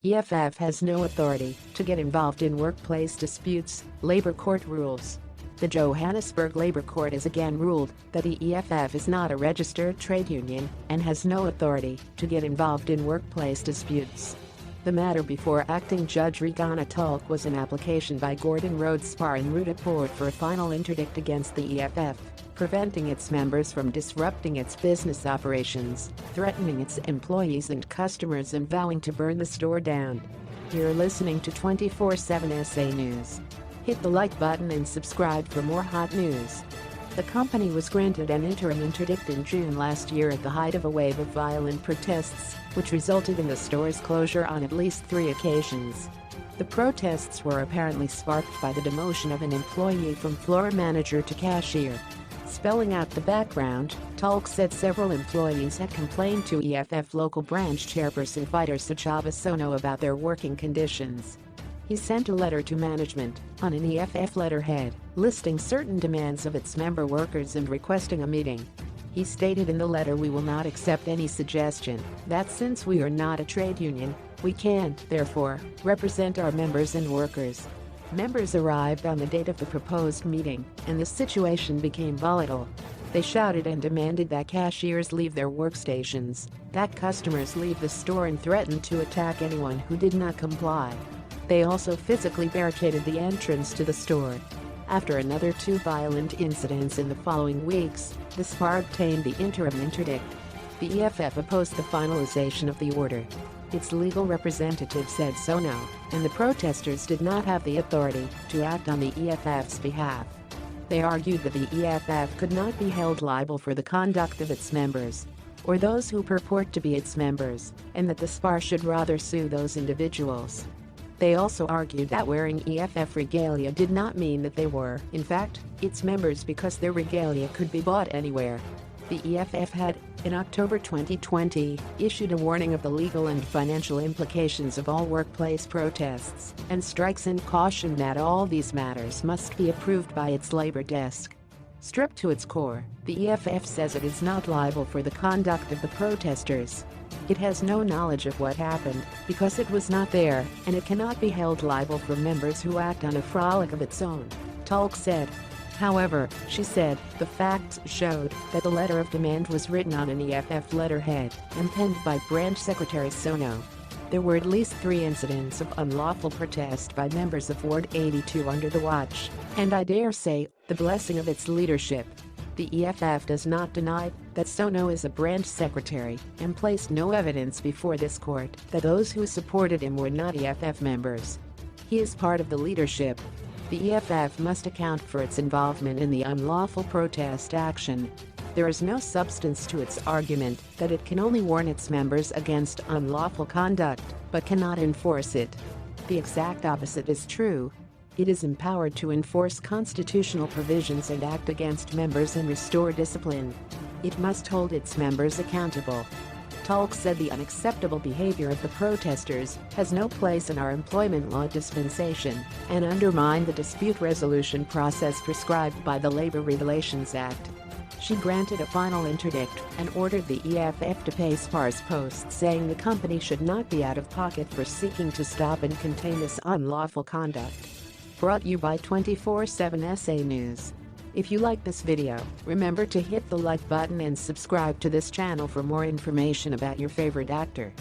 EFF has no authority to get involved in workplace disputes, labor court rules. The Johannesburg Labor Court has again ruled that the EFF is not a registered trade union and has no authority to get involved in workplace disputes. The matter before Acting Judge Reghana Tulk was an application by Gordon Road Spar in Roodepoort for a final interdict against the EFF, preventing its members from disrupting its business operations, threatening its employees and customers, and vowing to burn the store down. You're listening to 24/7 SA News. Hit the like button and subscribe for more hot news. The company was granted an interim interdict in June last year at the height of a wave of violent protests, which resulted in the store's closure on at least 3 occasions. The protests were apparently sparked by the demotion of an employee from floor manager to cashier. Spelling out the background, Tulk said several employees had complained to EFF local branch chairperson Fighter Sachava Sono about their working conditions. He sent a letter to management on an EFF letterhead, listing certain demands of its member workers and requesting a meeting. He stated in the letter, "We will not accept any suggestion that since we are not a trade union, we can't, therefore, represent our members and workers." Members arrived on the date of the proposed meeting, and the situation became volatile. They shouted and demanded that cashiers leave their workstations, that customers leave the store, and threatened to attack anyone who did not comply. They also physically barricaded the entrance to the store. After another 2 violent incidents in the following weeks, the SPAR obtained the interim interdict. The EFF opposed the finalization of the order. Its legal representative said so no, and the protesters did not have the authority to act on the EFF's behalf. They argued that the EFF could not be held liable for the conduct of its members, or those who purport to be its members, and that the SPAR should rather sue those individuals. They also argued that wearing EFF regalia did not mean that they were, in fact, its members, because their regalia could be bought anywhere. The EFF had, in October 2020, issued a warning of the legal and financial implications of all workplace protests and strikes, and cautioned that all these matters must be approved by its labor desk. Stripped to its core, the EFF says it is not liable for the conduct of the protesters. It has no knowledge of what happened because it was not there, and it cannot be held liable for members who act on a frolic of its own, Tulk said. However, she said, the facts showed that the letter of demand was written on an EFF letterhead and penned by Branch Secretary Sono. There were at least 3 incidents of unlawful protest by members of Ward 82 under the watch, and I dare say, the blessing of its leadership. The EFF does not deny that Sono is a branch secretary and placed no evidence before this court that those who supported him were not EFF members. He is part of the leadership. The EFF must account for its involvement in the unlawful protest action. There is no substance to its argument that it can only warn its members against unlawful conduct, but cannot enforce it. The exact opposite is true. It is empowered to enforce constitutional provisions and act against members and restore discipline. It must hold its members accountable. Tulk said the unacceptable behavior of the protesters has no place in our employment law dispensation and undermined the dispute resolution process prescribed by the Labor Relations Act. She granted a final interdict and ordered the EFF to pay SPAR's post, saying the company should not be out of pocket for seeking to stop and contain this unlawful conduct. Brought to you by 24/7 SA News. If you like this video, remember to hit the like button and subscribe to this channel for more information about your favorite actor.